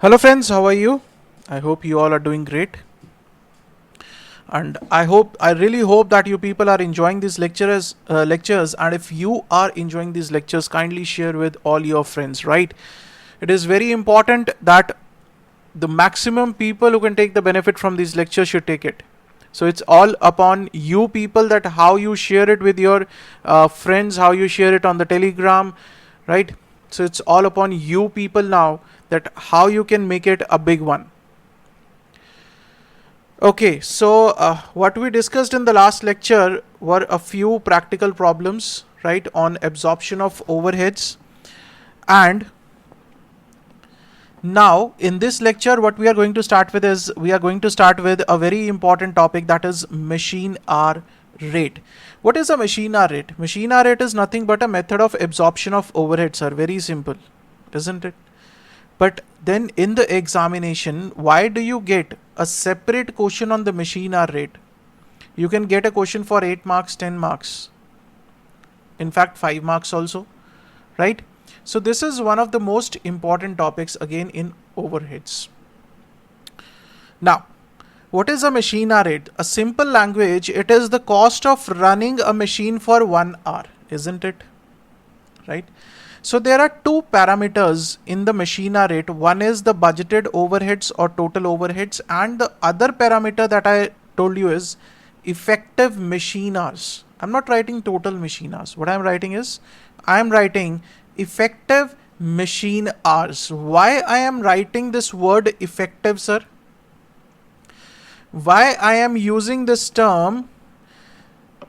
Hello friends, how are you? I hope you all are doing great. And I really hope that you people are enjoying these lectures. And if you are enjoying these lectures, kindly share with all your friends, right? It is very important that the maximum people who can take the benefit from these lectures should take it. So it's all upon you people that how you share it with your friends, how you share it on the Telegram, right? So it's all upon you people now that how you can make it a big one. Okay, so what we discussed in the last lecture were a few practical problems, right, on absorption of overheads. And now, in this lecture, what we are going to start with is we are going to start with a very important topic, that is machine hour rate. What is a machine hour rate? Machine hour rate is nothing but a method of absorption of overheads, sir. Very simple, isn't it? But then in the examination, why do you get a separate question on the machine hour rate? You can get a question for 8 marks, 10 marks, in fact 5 marks also, right? So this is one of the most important topics again in overheads. Now, what is a machine hour rate? A simple language, it is the cost of running a machine for 1 hour, isn't it? Right? So there are two parameters in the machine hour rate. One is the budgeted overheads or total overheads, and the other parameter that I told you is effective machine hours. I'm not writing total machine hours. What I'm writing is I'm writing effective machine hours. Why I am writing this word effective, sir? Why I am using this term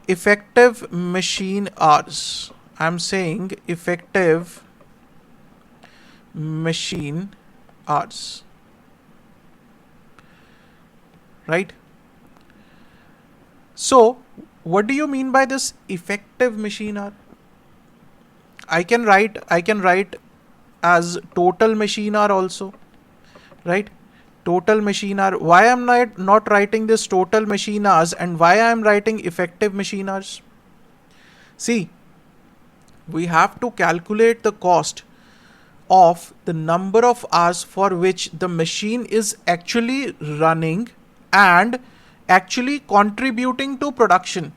effective machine hours? I'm saying effective machine hours, right? So what do you mean by this effective machine hour? I can write as total machine hour also, right? Total machine hour. Why am I not writing this total machine hours, and why I am writing effective machine hours? See, we have to calculate the cost of the number of hours for which the machine is actually running and actually contributing to production,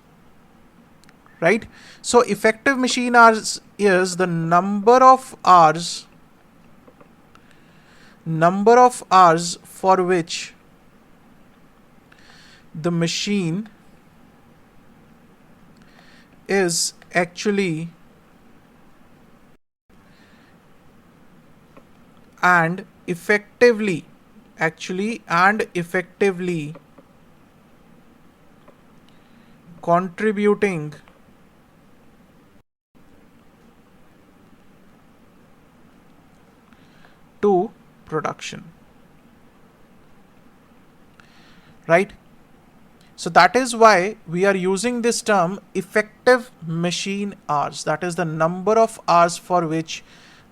right? So effective machine hours is the number of hours for which the machine is actually and effectively contributing to production, right? So that is why we are using this term effective machine hours. That is the number of hours for which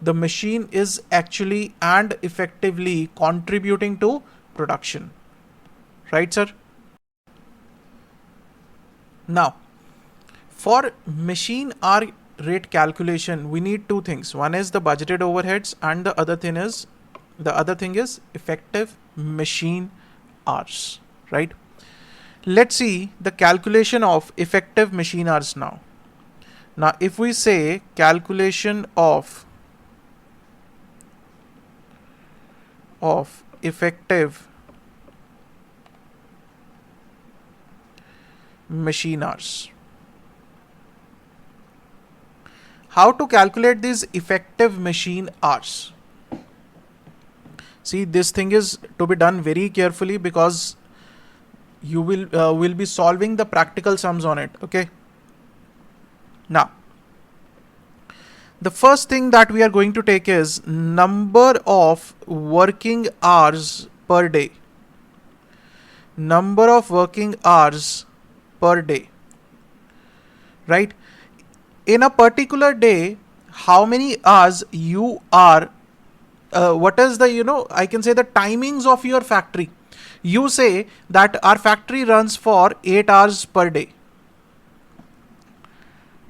the machine is actually and effectively contributing to production, right, sir? Now, for machine hour rate calculation, we need two things. One is the budgeted overheads, and the other thing is effective machine hours, right? Let's see the calculation of effective machine hours now. Now, if we say calculation of effective machine hours, how to calculate these effective machine hours? See, this thing is to be done very carefully because you will be solving the practical sums on it. Okay. Now, the first thing that we are going to take is number of working hours per day. Number of working hours per day, right? In a particular day, how many hours you are, what is the, I can say the timings of your factory. You say that our factory runs for 8 hours per day,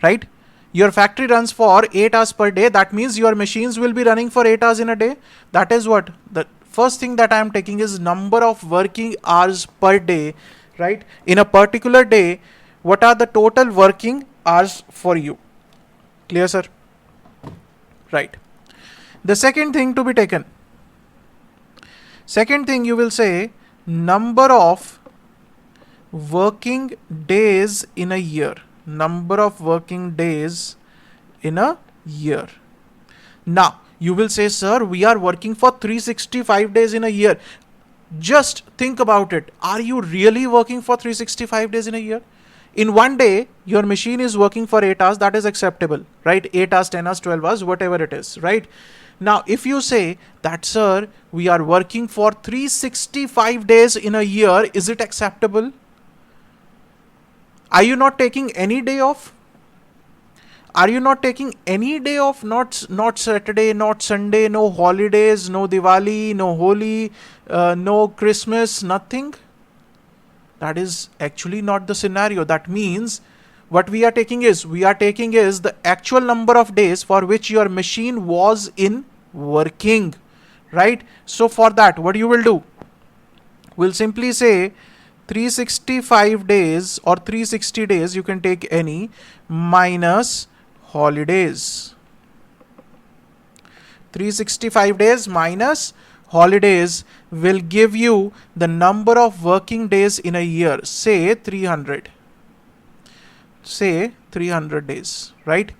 right? Your factory runs for 8 hours per day. That means your machines will be running for 8 hours in a day. That is what the first thing that I am taking is number of working hours per day, right? In a particular day, what are the total working hours for you? Clear, sir? Right. The second thing to be taken, second thing you will say number of working days in a year. Number of working days in a year. Now, you will say, sir, we are working for 365 days in a year. Just think about it. Are you really working for 365 days in a year? In one day, your machine is working for 8 hours. That is acceptable, right? 8 hours, 10 hours, 12 hours, whatever it is, right? Now, if you say that, sir, we are working for 365 days in a year, is it acceptable? Are you not taking any day off? Are you not taking any day off? Not Saturday, not Sunday, no holidays, no Diwali, no Holi, no Christmas, nothing? That is actually not the scenario. That means what we are taking is the actual number of days for which your machine was in working, right? So for that, what you will do? We'll simply say 365 days or 360 days, you can take any, minus holidays. 365 days minus holidays will give you the number of working days in a year, say 300. Say 300 days, right?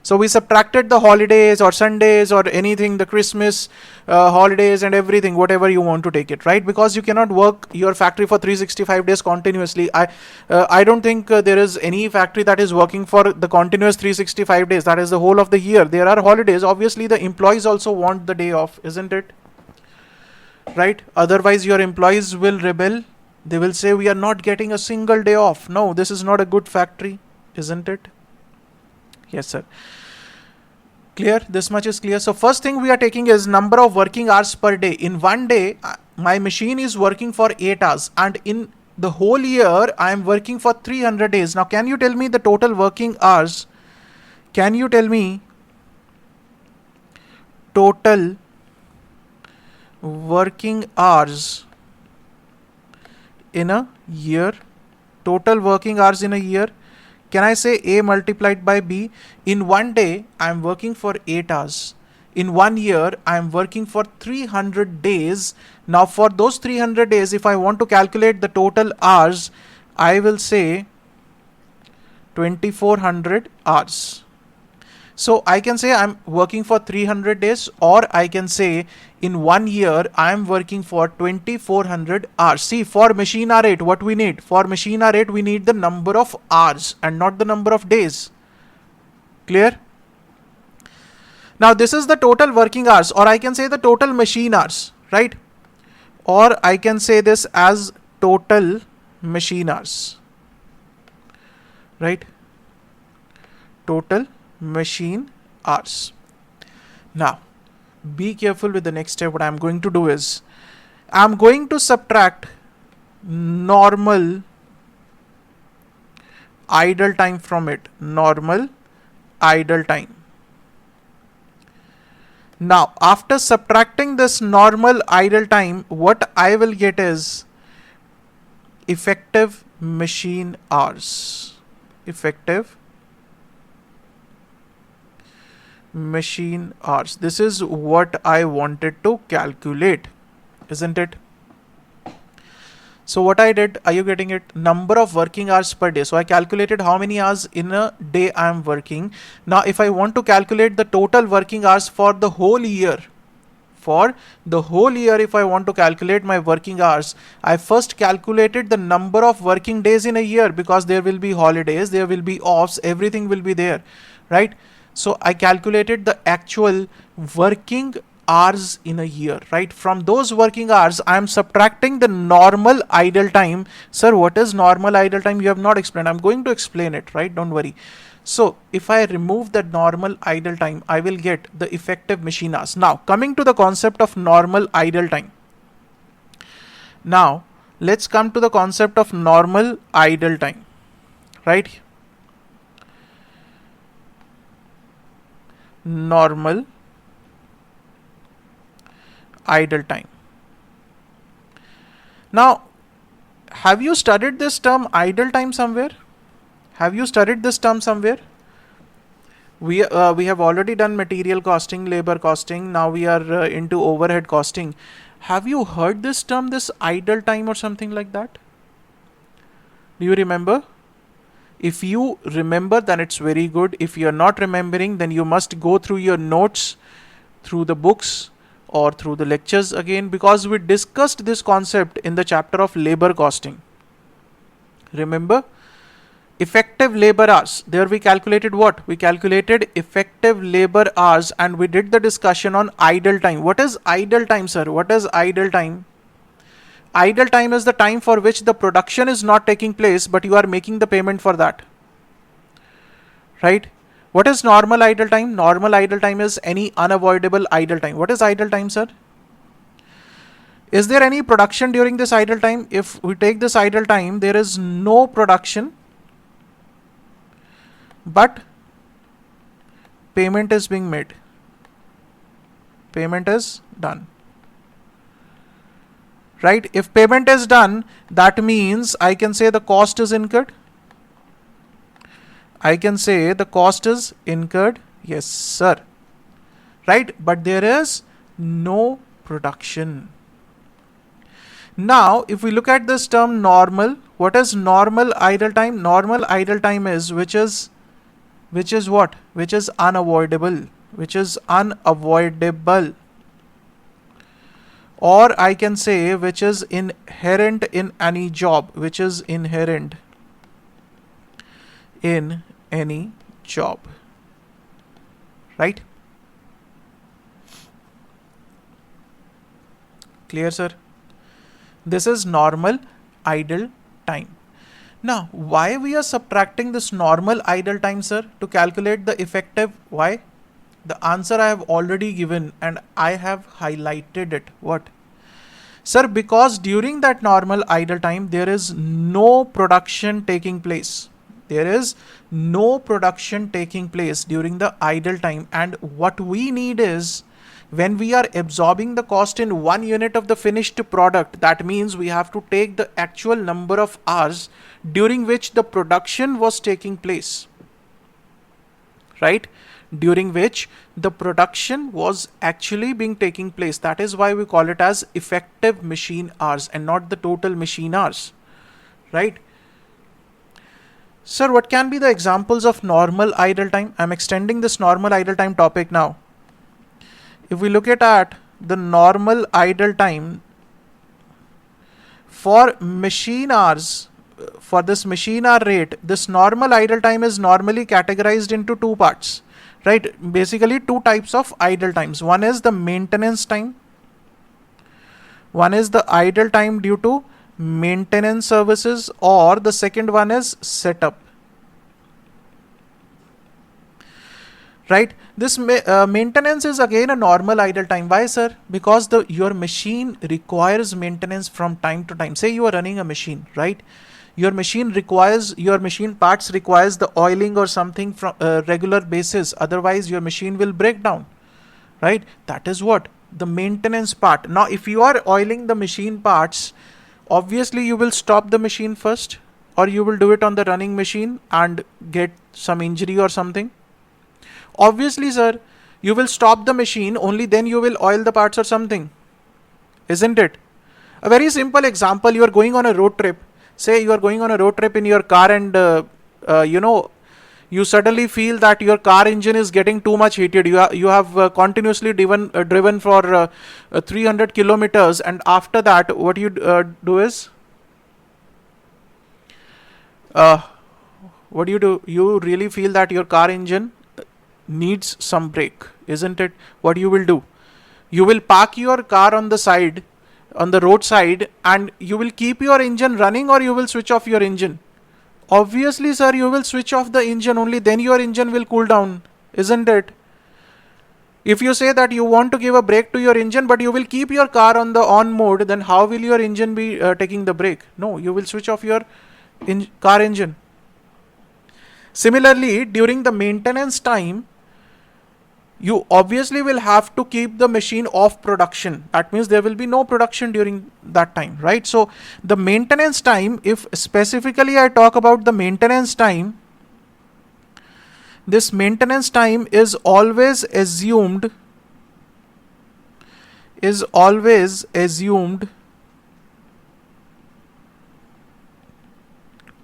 So we subtracted the holidays or Sundays or anything, the Christmas holidays and everything, whatever you want to take it, right? Because you cannot work your factory for 365 days continuously. I don't think there is any factory that is working for the continuous 365 days. That is the whole of the year. There are holidays. Obviously, the employees also want the day off, isn't it? Right? Otherwise, your employees will rebel. They will say, we are not getting a single day off. No, this is not a good factory, isn't it? Yes, sir. Clear? This much is clear. So first thing we are taking is number of working hours per day. In one day, my machine is working for 8 hours, and in the whole year, I am working for 300 days. Now, can you tell me the total working hours? Can you tell me total working hours in a year? Total working hours in a year. Can I say A multiplied by B? In one day, I am working for 8 hours. In 1 year, I am working for 300 days. Now, for those 300 days, if I want to calculate the total hours, I will say 2400 hours. So I can say I'm working for 300 days, or I can say in 1 year I am working for 2400 hours. See, for machine hour rate, what we need? For machine hour rate, we need the number of hours and not the number of days. Clear? Now this is the total working hours, or I can say the total machine hours, right? Or I can say this as total machine hours, right? Total machine hours. Now, be careful with the next step. What I'm going to do is, I'm going to subtract normal idle time from it. Normal idle time. Now, after subtracting this normal idle time, what I will get is effective machine hours. Effective machine hours. This is what I wanted to calculate, isn't it? So what I did, are you getting it? Number of working hours per day. So I calculated how many hours in a day I am working. Now if I want to calculate the total working hours for the whole year, if I want to calculate my working hours, I first calculated the number of working days in a year, because there will be holidays, there will be offs, everything will be there, right? So I calculated the actual working hours in a year, right? From those working hours, I am subtracting the normal idle time. Sir, what is normal idle time? You have not explained. I'm going to explain it, right? Don't worry. So if I remove the normal idle time, I will get the effective machine hours. Now, coming to the concept of normal idle time. Now, let's come to the concept of normal idle time, right? Normal idle time. Now, have you studied this term idle time somewhere? Have you studied this term somewhere? We have already done material costing, labor costing. Now we are into overhead costing. Have you heard this term, this idle time or something like that? Do you remember? If you remember, then it's very good. If you are not remembering, then you must go through your notes, through the books or through the lectures again, because we discussed this concept in the chapter of labor costing. Remember? Effective labor hours. There we calculated what? We calculated effective labor hours and we did the discussion on idle time. What is idle time, sir? What is idle time? Idle time is the time for which the production is not taking place, but you are making the payment for that. Right? What is normal idle time? Normal idle time is any unavoidable idle time. What is idle time, sir? Is there any production during this idle time? If we take this idle time, there is no production, but payment is being made. Payment is done. Right? If payment is done, that means I can say the cost is incurred. I can say the cost is incurred. Yes, sir. Right? But there is no production. Now, if we look at this term normal, what is normal idle time? Normal idle time is which is what? Which is unavoidable. Which is unavoidable. Or I can say which is inherent in any job. Which is inherent in any job. Right? Clear, sir? This is normal idle time. Now, why we are subtracting this normal idle time, sir, to calculate the effective? Why? The answer I have already given and I have highlighted it. What? Sir, because during that normal idle time, there is no production taking place. There is no production taking place during the idle time. And what we need is, when we are absorbing the cost in 1 unit of the finished product, that means we have to take the actual number of hours during which the production was taking place. Right? During which the production was actually being taking place. That is why we call it as effective machine hours and not the total machine hours. Right? Sir, what can be the examples of normal idle time? I'm extending this normal idle time topic now. If we look at the normal idle time for machine hours, for this machine hour rate, this normal idle time is normally categorized into two parts, right? Basically two types of idle times. One is the maintenance time. One is the idle time due to maintenance services, or the second one is setup. Right? This maintenance is again a normal idle time. Why, sir? Because your machine requires maintenance from time to time. Say you are running a machine, right? Your machine parts requires the oiling or something from regular basis. Otherwise, your machine will break down, right? That is what the maintenance part. Now, if you are oiling the machine parts, obviously you will stop the machine first, or you will do it on the running machine and get some injury or something. Obviously, sir, you will stop the machine, only then you will oil the parts or something. Isn't it? A very simple example, you are going on a road trip. Say you are going on a road trip in your car and, you suddenly feel that your car engine is getting too much heated. You have continuously driven for 300 kilometers, and after that, what you do is, what do you do? You really feel that your car engine needs some break, isn't it? What you will do? You will park your car on the side, on the roadside, and you will keep your engine running, or you will switch off your engine. Obviously, sir, you will switch off the engine, only then your engine will cool down, isn't it? If you say that you want to give a break to your engine, but you will keep your car on the on mode, then how will your engine be taking the break? No, you will switch off your car engine. Similarly, during the maintenance time, you obviously will have to keep the machine off production. That means there will be no production during that time, right? So the maintenance time, if specifically I talk about the maintenance time, this maintenance time is always assumed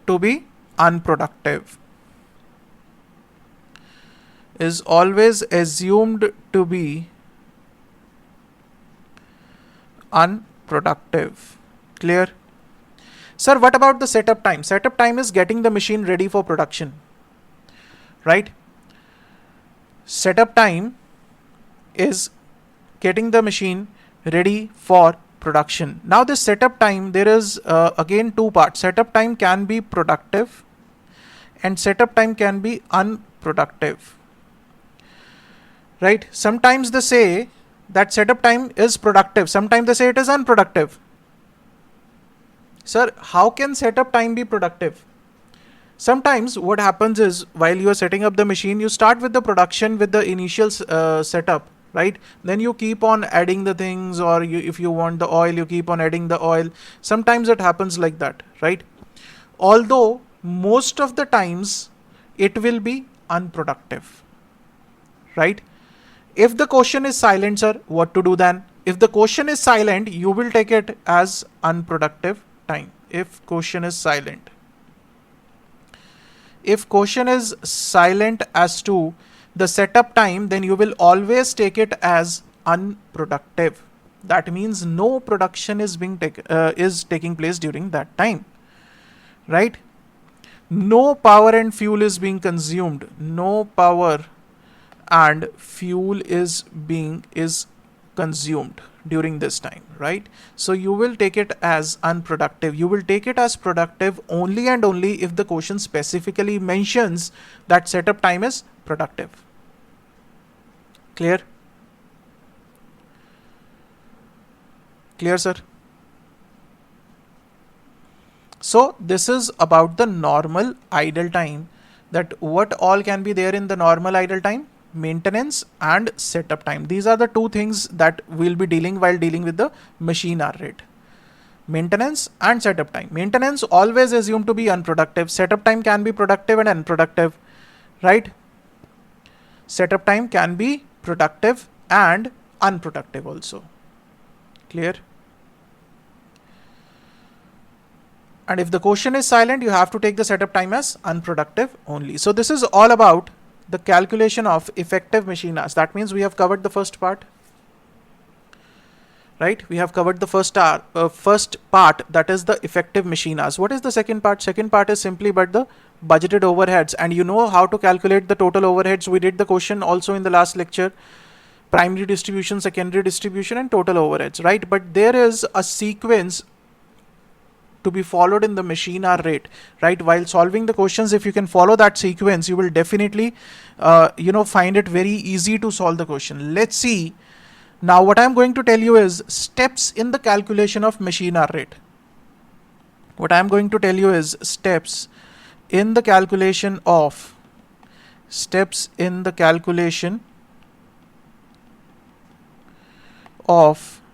to be unproductive, is always assumed to be unproductive. Clear? Sir, what about the setup time? Setup time is getting the machine ready for production, right? Setup time is getting the machine ready for production. Now this setup time, there is again two parts. Setup time can be productive and setup time can be unproductive, right? Sometimes they say that setup time is productive, sometimes they say it is unproductive. Sir, how can setup time be productive? Sometimes what happens is, while you are setting up the machine, you start with the production with the initial setup, right? Then you keep on adding the things, or if you want the oil, you keep on adding the oil. Sometimes it happens like that, right? Although most of the times it will be unproductive, right? If the question is silent, sir, what to do then? If the question is silent, you will take it as unproductive time. If question is silent. If question is silent as to the setup time, then you will always take it as unproductive. That means no production is taking place during that time, right? No power and fuel is being consumed. No power and fuel is consumed during this time, right? So you will take it as unproductive. You will take it as productive only and only if the question specifically mentions that setup time is productive. Clear? Clear, sir? So this is about the normal idle time, that what all can be there in the normal idle time: maintenance and setup time. These are the two things that we'll be dealing while dealing with the machine hour rate. Maintenance and setup time. Maintenance always assumed to be unproductive. Setup time can be productive and unproductive, right? Setup time can be productive and unproductive also. Clear? And if the question is silent, you have to take the setup time as unproductive only. So this is all about the calculation of effective machine hours. That means we have covered the first part, right? We have covered the first part, that is the effective machine hours. What is the second part? Second part is simply but the budgeted overheads, and you know how to calculate the total overheads. We did the question also in the last lecture: primary distribution, secondary distribution, and total overheads, right? But there is a sequence to be followed in the machine hour rate, right? While solving the questions, if you can follow that sequence, you will definitely find it very easy to solve the question. Let's see. Now what I'm going to tell you is steps in the calculation of machine hour rate. What I'm going to tell you is steps in the calculation of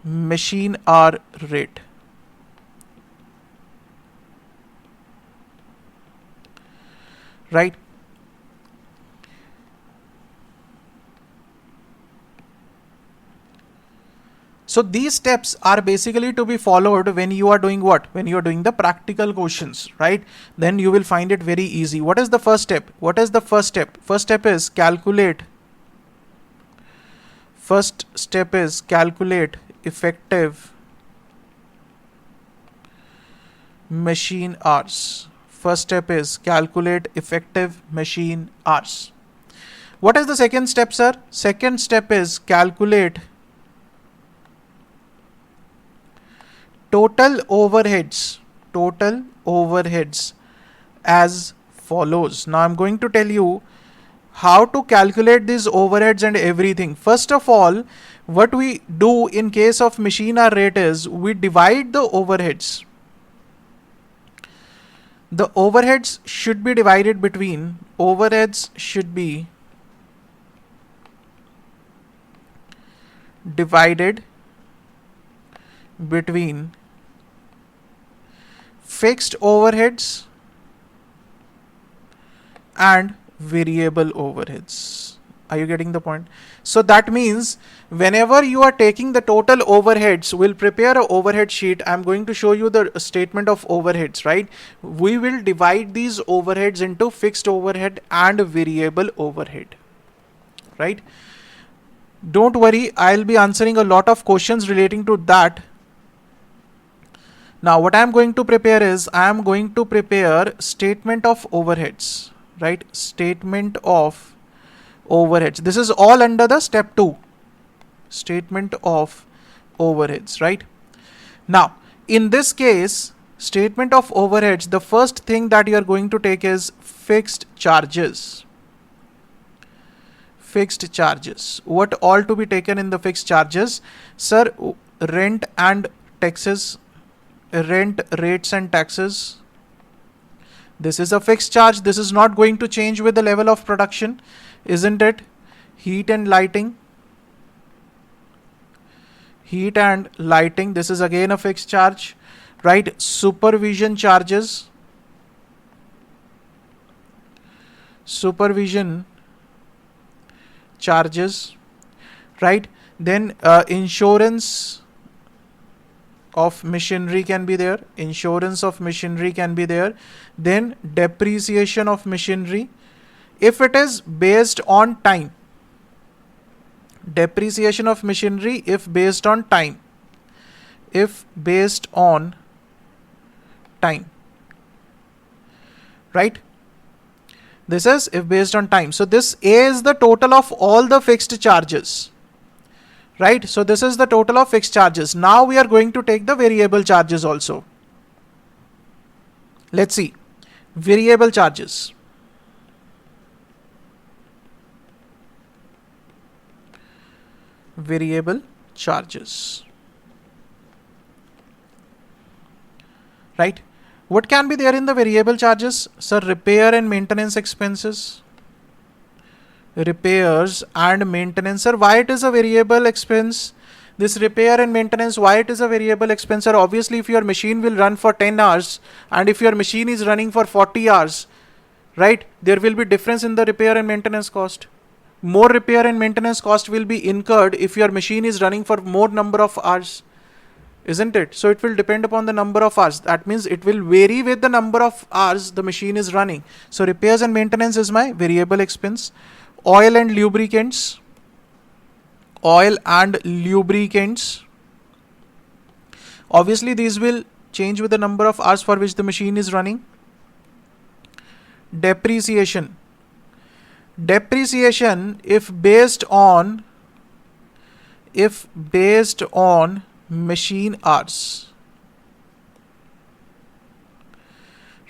machine hour rate. Right? So these steps are basically to be followed when you are doing what? When you are doing the practical questions, right? Then you will find it very easy. What is the first step? What is the first step? First step is calculate. First step is calculate effective machine hours. First step is calculate effective machine hours. What is the second step, sir? Second step is calculate total overheads. Total overheads as follows. Now I'm going to tell you how to calculate these overheads and everything. First of all, what we do in case of machine hour rate is we divide the overheads. The overheads should be divided between, overheads should be divided between fixed overheads and variable overheads. Are you getting the point? So that means whenever you are taking the total overheads, we'll prepare a overhead sheet. I'm going to show you the statement of overheads, right? We will divide these overheads into fixed overhead and variable overhead, right? Don't worry, I'll be answering a lot of questions relating to that. Now what I'm going to prepare is, I'm going to prepare statement of overheads, right? Statement of overheads. This is all under the step 2. Statement of overheads, right? Now, in this case, statement of overheads, the first thing that you are going to take is fixed charges. Fixed charges. What all to be taken in the fixed charges? Sir, rent and taxes. Rent, rates and taxes. This is a fixed charge. This is not going to change with the level of production, isn't it? Heat and lighting. Heat and lighting. This is again a fixed charge, right? Supervision charges. Supervision charges, right? Then insurance of machinery can be there. Insurance of machinery can be there. Then depreciation of machinery. If it is based on time, depreciation of machinery if based on time. If based on time, right? This is if based on time. So this A is the total of all the fixed charges, right? So this is the total of fixed charges. Now we are going to take the variable charges also. Let's see. Variable charges. Variable charges, right? What can be there in the variable charges? Sir, repair and maintenance expenses. Repairs and maintenance. Sir, why it is a variable expense? This repair and maintenance, why it is a variable expense? Sir, obviously if your machine will run for 10 hours and if your machine is running for 40 hours, right, there will be difference in the repair and maintenance cost. More repair and maintenance cost will be incurred if your machine is running for more number of hours, isn't it? So it will depend upon the number of hours. That means it will vary with the number of hours the machine is running. So repairs and maintenance is my variable expense. Oil and lubricants. Oil and lubricants. Obviously these will change with the number of hours for which the machine is running. Depreciation. Depreciation if based on machine hours,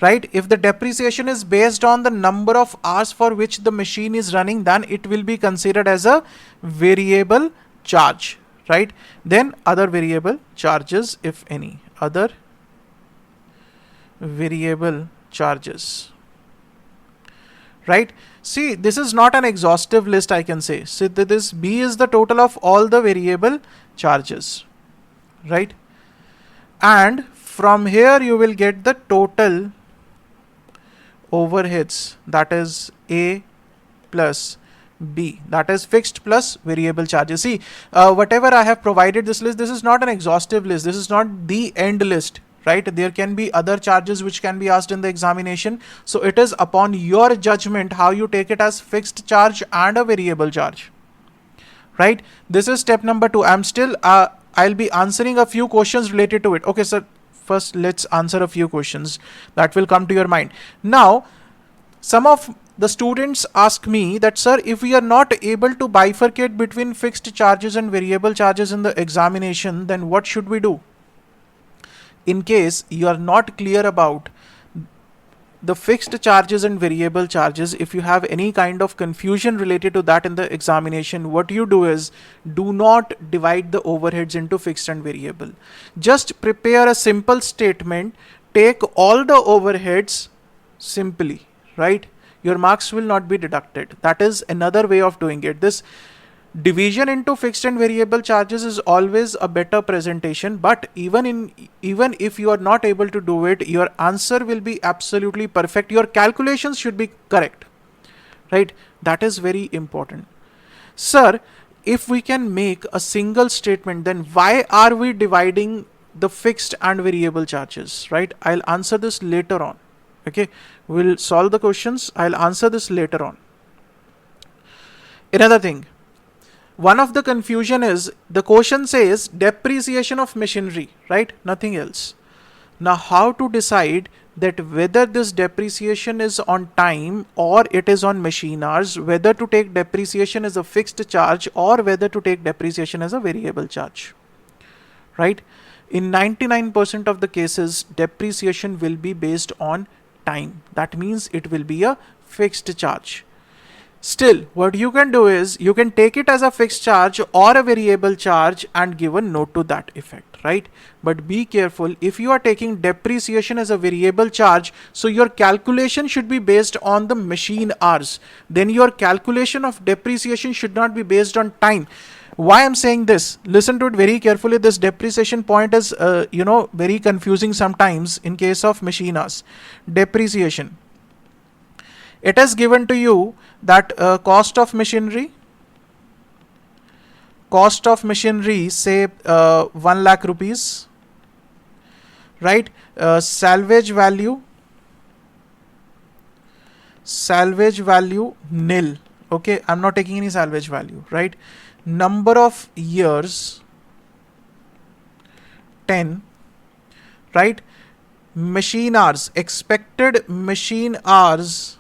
right? If the depreciation is based on the number of hours for which the machine is running, then it will be considered as a variable charge, right? Then other variable charges, if any, other variable charges, right? See, this is not an exhaustive list, I can say. So this B is the total of all the variable charges, right? And from here you will get the total overheads, that is A plus B, that is fixed plus variable charges. See, whatever I have provided this list, this is not an exhaustive list. This is not the end list, right? There can be other charges which can be asked in the examination. So it is upon your judgment how you take it as fixed charge and a variable charge, right? This is step number 2. I'm still, I'll be answering a few questions related to it. Okay, sir, first let's answer a few questions that will come to your mind. Now, some of the students ask me that, sir, if we are not able to bifurcate between fixed charges and variable charges in the examination, then what should we do? In case you are not clear about the fixed charges and variable charges, if you have any kind of confusion related to that in the examination, what you do is, do not divide the overheads into fixed and variable. Just prepare a simple statement, take all the overheads simply, right? Your marks will not be deducted. That is another way of doing it. This Division into fixed and variable charges is always a better presentation, but even if you are not able to do it, your answer will be absolutely perfect. Your calculations should be correct, right? That is very important. Sir, if we can make a single statement, then why are we dividing the fixed and variable charges, right? I'll answer this later on. Okay, we'll solve the questions. I'll answer this later on. Another thing, one of the confusion is the question says depreciation of machinery, right? Nothing else. Now, how to decide that whether this depreciation is on time or it is on machine hours, whether to take depreciation as a fixed charge or whether to take depreciation as a variable charge, right? In 99% of the cases, depreciation will be based on time. That means it will be a fixed charge. Still, what you can do is you can take it as a fixed charge or a variable charge and give a note to that effect, right? But be careful, if you are taking depreciation as a variable charge, so your calculation should be based on the machine hours. Then your calculation of depreciation should not be based on time. Why I'm saying this? Listen to it very carefully. This depreciation point is, very confusing sometimes in case of machine hours. Depreciation. It is given to you that cost of machinery, say 1 lakh rupees, right? Salvage value nil. Okay, I'm not taking any salvage value, right? Number of years 10, right? Machine hours, expected machine hours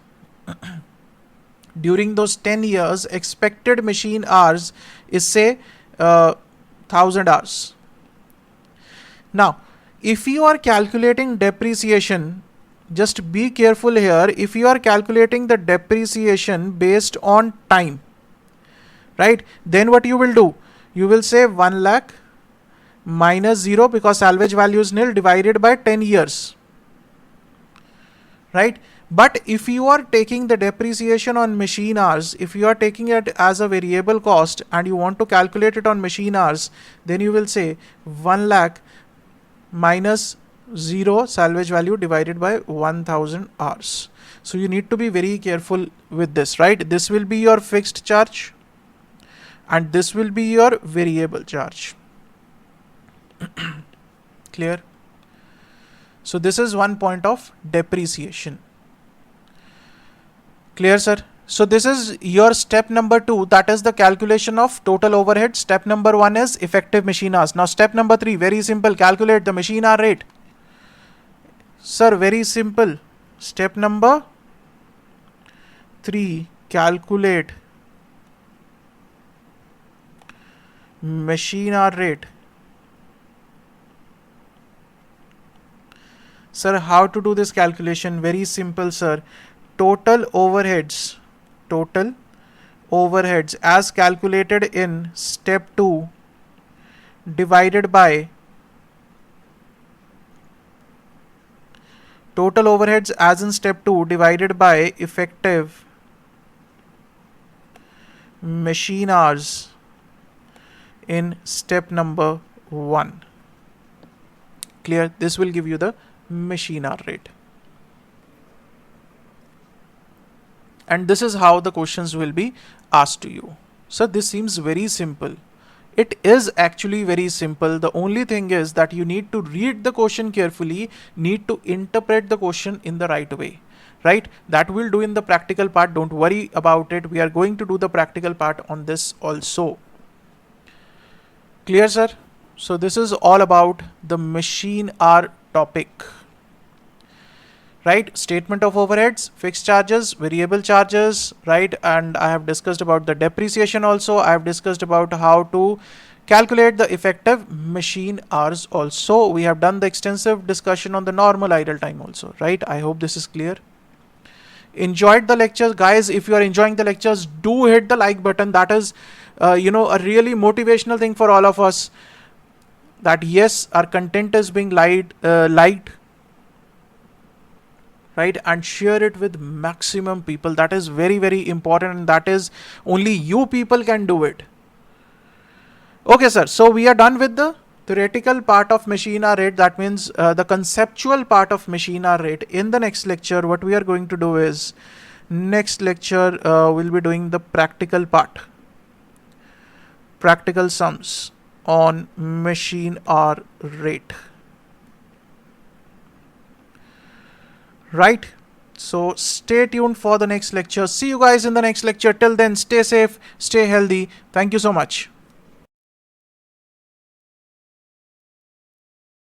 during those 10 years, expected machine hours is say 1000 hours. Now, if you are calculating depreciation, just be careful here. If you are calculating the depreciation based on time, right, then what you will do? You will say 1 lakh minus 0 because salvage value is nil divided by 10 years, right? But if you are taking the depreciation on machine hours, if you are taking it as a variable cost and you want to calculate it on machine hours, then you will say 1 lakh minus 0 salvage value divided by 1000 hours. So you need to be very careful with this, right? This will be your fixed charge and this will be your variable charge. Clear? So this is one point of depreciation. Clear, sir? So this is your step number 2, that is the calculation of total overhead. Step number 1 is effective machine hours. Now step number 3, very simple, calculate the machine hour rate. Sir, very simple. Step number 3, calculate machine hour rate. Sir, how to do this calculation? Very simple, sir. Total overheads as calculated in step 2 divided by total overheads as in step 2 divided by effective machine hours in step number 1. Clear? This will give you the machine hour rate. And this is how the questions will be asked to you. So this seems very simple. It is actually very simple. The only thing is that you need to read the question carefully, need to interpret the question in the right way, right? That we'll do in the practical part. Don't worry about it. We are going to do the practical part on this also. Clear, sir? So this is all about the machine hour topic. Right, statement of overheads, fixed charges, variable charges, right? And I have discussed about the depreciation also. I have discussed about how to calculate the effective machine hours also. We have done the extensive discussion on the normal idle time also, right? I hope this is clear. Enjoyed the lectures, guys? If you are enjoying the lectures, do hit the like button. That is a really motivational thing for all of us, that yes, our content is being liked, right? And share it with maximum people. That is very, very important, and that is only you people can do it, Okay, sir. So we are done with the theoretical part of machine hour rate. That means the conceptual part of machine hour rate. In the next lecture, what we are going to do is, next lecture we'll be doing the practical part, practical sums on machine hour rate. Right? So stay tuned for the next lecture. See you guys in the next lecture. Till then, stay safe, stay healthy. Thank you so much.